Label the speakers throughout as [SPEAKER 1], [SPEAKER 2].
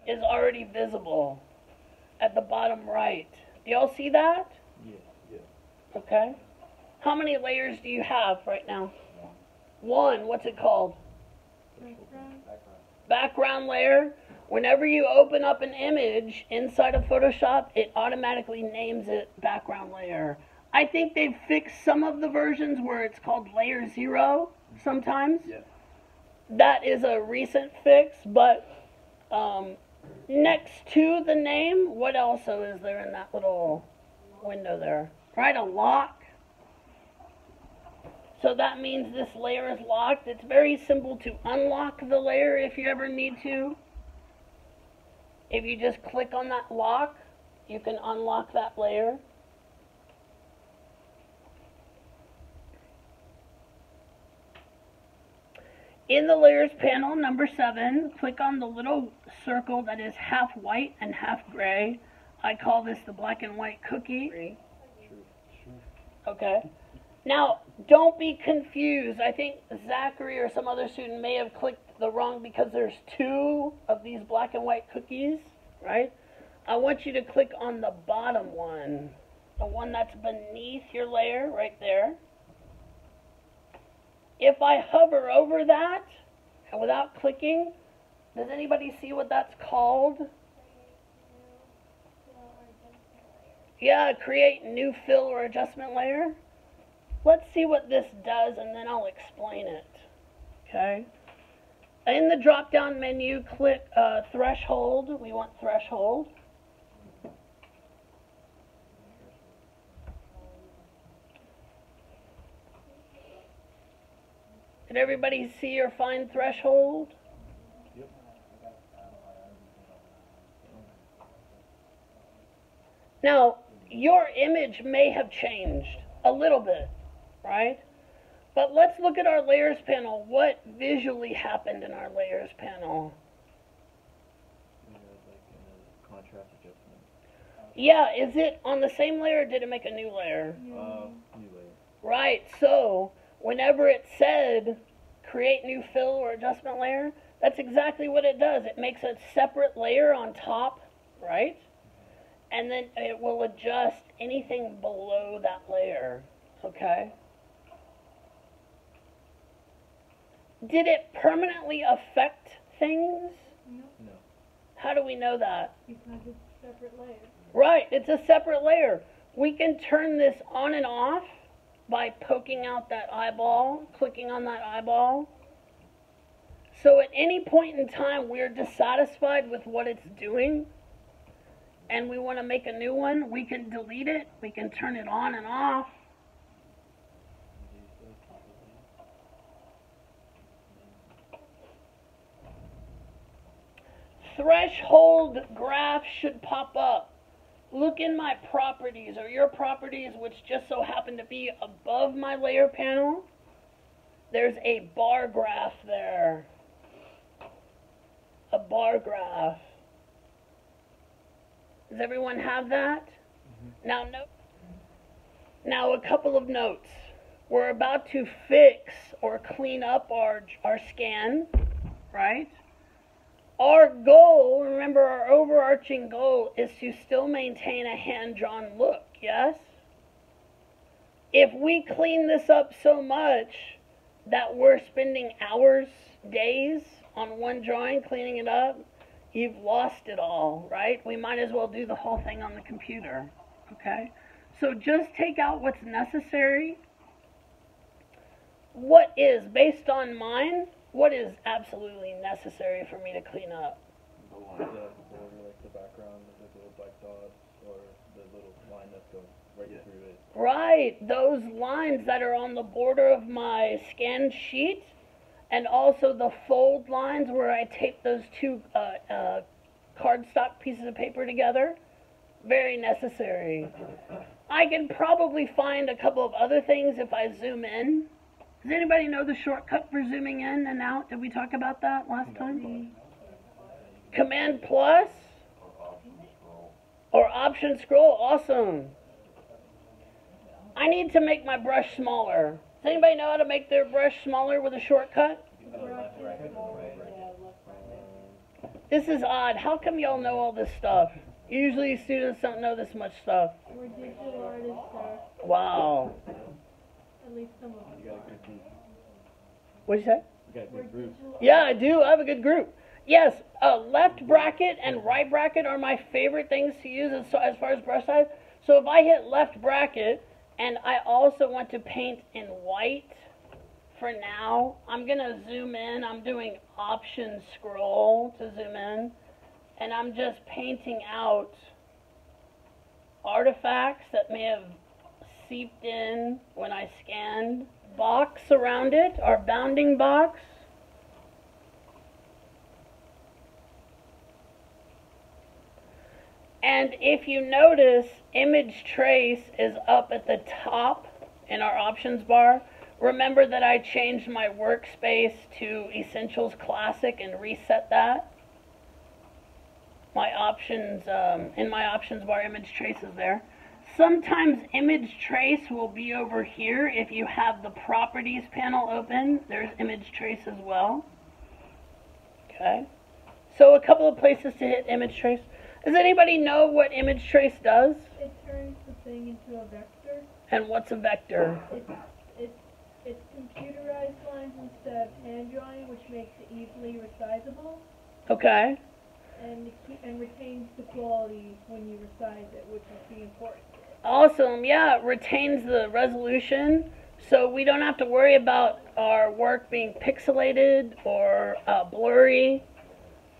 [SPEAKER 1] is already visible at the bottom right. Do y'all see that?
[SPEAKER 2] Yeah.
[SPEAKER 1] Okay. How many layers do you have right now? One. What's it called? Background layer. Whenever you open up an image inside of Photoshop, it automatically names it background layer. I think they've fixed some of the versions where it's called layer 0 sometimes.
[SPEAKER 2] Yeah.
[SPEAKER 1] That is a recent fix, but next to the name, what else is there in that little window there? Right, a lock. So that means this layer is locked. It's very simple to unlock the layer if you ever need to. If you just click on that lock, you can unlock that layer. In the Layers panel, number 7, click on the little circle that is half white and half gray. I call this the black and white cookie. Okay. Now, don't be confused. I think Zachary or some other student may have clicked the wrong because there's 2 of these black and white cookies, right? I want you to click on the bottom one, the one that's beneath your layer right there. If I hover over that, and without clicking, does anybody see what that's called? Yeah, create new fill or adjustment layer. Let's see what this does, and then I'll explain it. Okay. In the drop-down menu, click threshold. We want threshold. Did everybody see or find threshold?
[SPEAKER 2] Yep.
[SPEAKER 1] Now, your image may have changed a little bit, right? But let's look at our layers panel. What visually happened in our layers panel?
[SPEAKER 2] Like a contrast adjustment.
[SPEAKER 1] Yeah, is it on the same layer or did it make a new layer?
[SPEAKER 2] New layer.
[SPEAKER 1] Right, so whenever it said create new fill or adjustment layer, that's exactly what it does. It makes a separate layer on top, right? And then it will adjust anything below that layer, okay? Did it permanently affect things?
[SPEAKER 2] No.
[SPEAKER 1] How do we know that?
[SPEAKER 3] Because it's a separate layer.
[SPEAKER 1] Right, it's a separate layer. We can turn this on and off by poking out that eyeball, clicking on that eyeball. So at any point in time we're dissatisfied with what it's doing and we want to make a new one, we can delete it, we can turn it on and off. Threshold graph should pop up. Look in my properties or your properties, which just so happen to be above my layer panel. There's a bar graph there. A bar graph. Does everyone have that? Mm-hmm. Now a couple of notes. We're about to fix or clean up our scan, right? Our goal, remember our overarching goal, is to still maintain a hand-drawn look, yes? If we clean this up so much that we're spending hours, days on one drawing cleaning it up, you've lost it all, right? We might as well do the whole thing on the computer, okay? So just take out what's necessary. What is, based on mine, what is absolutely necessary for me to clean up?
[SPEAKER 2] The lines that border like the background, the little black dots, or the little line that goes right through it.
[SPEAKER 1] Right, those lines that are on the border of my scanned sheet, and also the fold lines where I tape those two cardstock pieces of paper together. Very necessary. I can probably find a couple of other things if I zoom in. Does anybody know the shortcut for zooming in and out? Did we talk about that last time? Command plus? Or option scroll? Awesome. I need to make my brush smaller. Does anybody know how to make their brush smaller with a shortcut? This is odd. How come y'all know all this stuff? Usually students don't know this much stuff.
[SPEAKER 3] We're digital artists, sir.
[SPEAKER 1] Wow.
[SPEAKER 3] At least some of us.
[SPEAKER 2] You got a good group.
[SPEAKER 1] What'd you say?
[SPEAKER 2] You got a good group.
[SPEAKER 1] Yeah, I do. I have a good group. Yes, left bracket and right bracket are my favorite things to use as far as brush size. So if I hit left bracket and I also want to paint in white for now, I'm going to zoom in. I'm doing Option Scroll to zoom in. And I'm just painting out artifacts that may have seeped in when I scanned. Box around it, our bounding box. And if you notice, image trace is up at the top in our options bar. Remember that I changed my workspace to Essentials Classic and reset that. My options, in my options bar, image trace is there. Sometimes image trace will be over here. If you have the properties panel open, there's image trace as well. Okay. So a couple of places to hit image trace. Does anybody know what image trace does?
[SPEAKER 3] It turns the thing into a vector.
[SPEAKER 1] And what's a vector?
[SPEAKER 3] It's computerized lines instead of hand drawing, which makes it easily resizable.
[SPEAKER 1] Okay.
[SPEAKER 3] And retains the quality when you resize it, which is the important.
[SPEAKER 1] Awesome. Yeah, it retains the resolution, so we don't have to worry about our work being pixelated or blurry.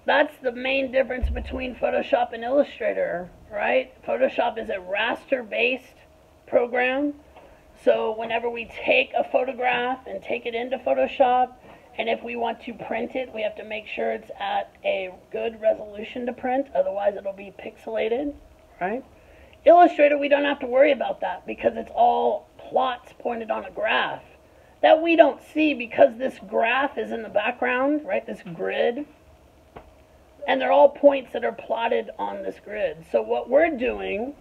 [SPEAKER 1] That's the main difference between Photoshop and Illustrator, right? Photoshop is a raster-based program, so whenever we take a photograph and take it into Photoshop, and if we want to print it, we have to make sure it's at a good resolution to print, otherwise it'll be pixelated, right? Illustrator, we don't have to worry about that because it's all plots pointed on a graph that we don't see because this graph is in the background, right, this grid, and they're all points that are plotted on this grid. So what we're doing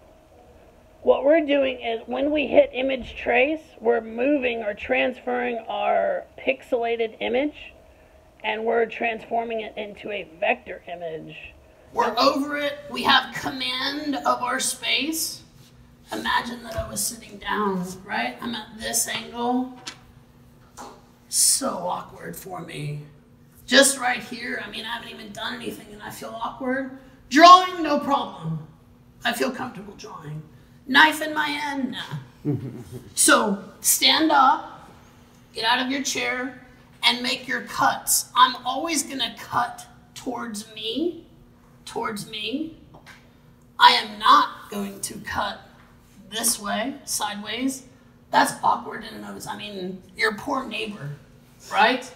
[SPEAKER 1] is when we hit image trace, we're moving or transferring our pixelated image and we're transforming it into a vector image. We're over it. We have command of our space. Imagine that I was sitting down, right? I'm at this angle. So awkward for me. Just right here, I mean, I haven't even done anything and I feel awkward. Drawing, no problem. I feel comfortable drawing. Knife in my hand, nah. So stand up, get out of your chair, and make your cuts. I'm always gonna cut towards me. I am not going to cut this way, sideways. That's awkward in and of itself. I mean, your poor neighbor, right?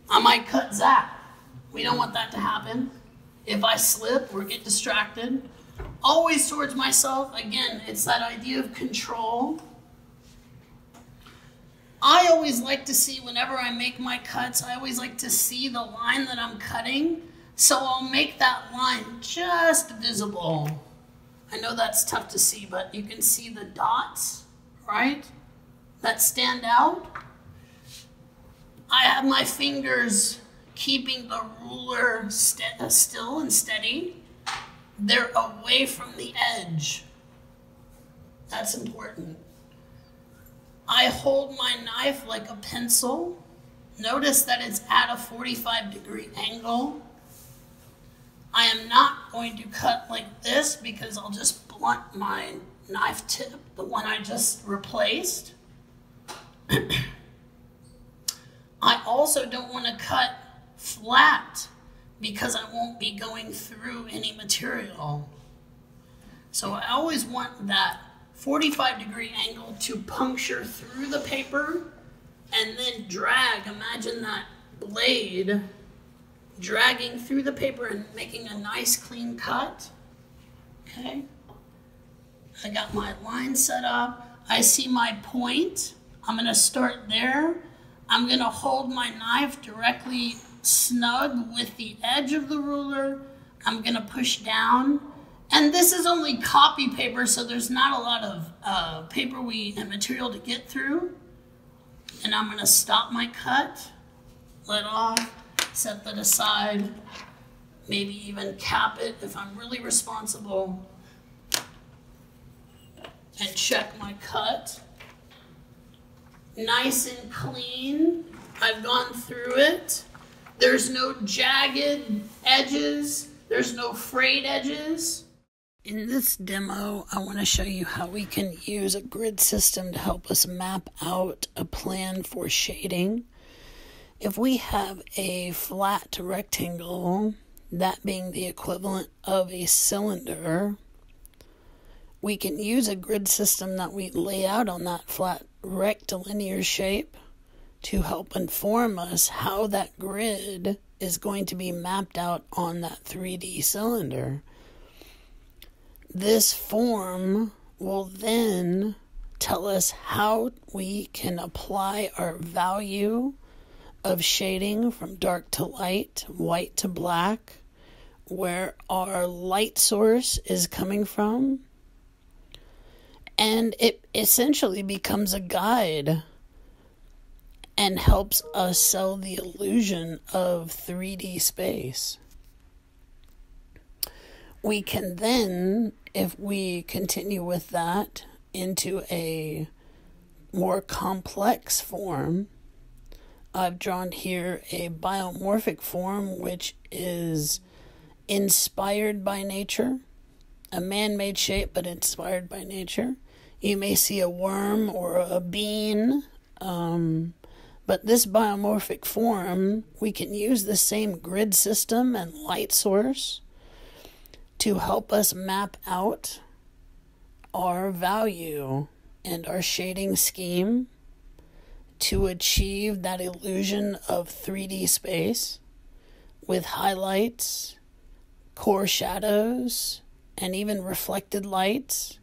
[SPEAKER 1] I might cut Zach. We don't want that to happen. If I slip or get distracted, always towards myself. Again, it's that idea of control. I always like to see, whenever I make my cuts, I always like to see the line that I'm cutting. So I'll make that line just visible. I know that's tough to see, but you can see the dots, right, that stand out. I have my fingers keeping the ruler still and steady. They're away from the edge. That's important. I hold my knife like a pencil. Notice that it's at a 45-degree angle. I am not going to cut like this because I'll just blunt my knife tip, the one I just replaced. I also don't want to cut flat because I won't be going through any material. So I always want that 45-degree angle to puncture through the paper and then drag. Imagine that blade dragging through the paper and making a nice clean cut. Okay. I got my line set up. I see my point. I'm going to start there. I'm going to hold my knife directly snug with the edge of the ruler. I'm going to push down. And this is only copy paper, so there's not a lot of paper and material to get through. And I'm going to stop my cut, let off, set that aside. maybe even cap it if I'm really responsible, and check my cut. Nice and clean. I've gone through it. There's no jagged edges. There's no frayed edges. In this demo, I want to show you how we can use a grid system to help us map out a plan for shading. If we have a flat rectangle, that being the equivalent of a cylinder, we can use a grid system that we lay out on that flat rectilinear shape to help inform us how that grid is going to be mapped out on that 3D cylinder. This form will then tell us how we can apply our value of shading from dark to light, white to black, where our light source is coming from. And it essentially becomes a guide and helps us sell the illusion of 3D space. We can then, if we continue with that into a more complex form, I've drawn here a biomorphic form which is inspired by nature, a man-made shape but inspired by nature. You may see a worm or a bean, but this biomorphic form, we can use the same grid system and light source to help us map out our value and our shading scheme to achieve that illusion of 3D space with highlights, core shadows, and even reflected lights.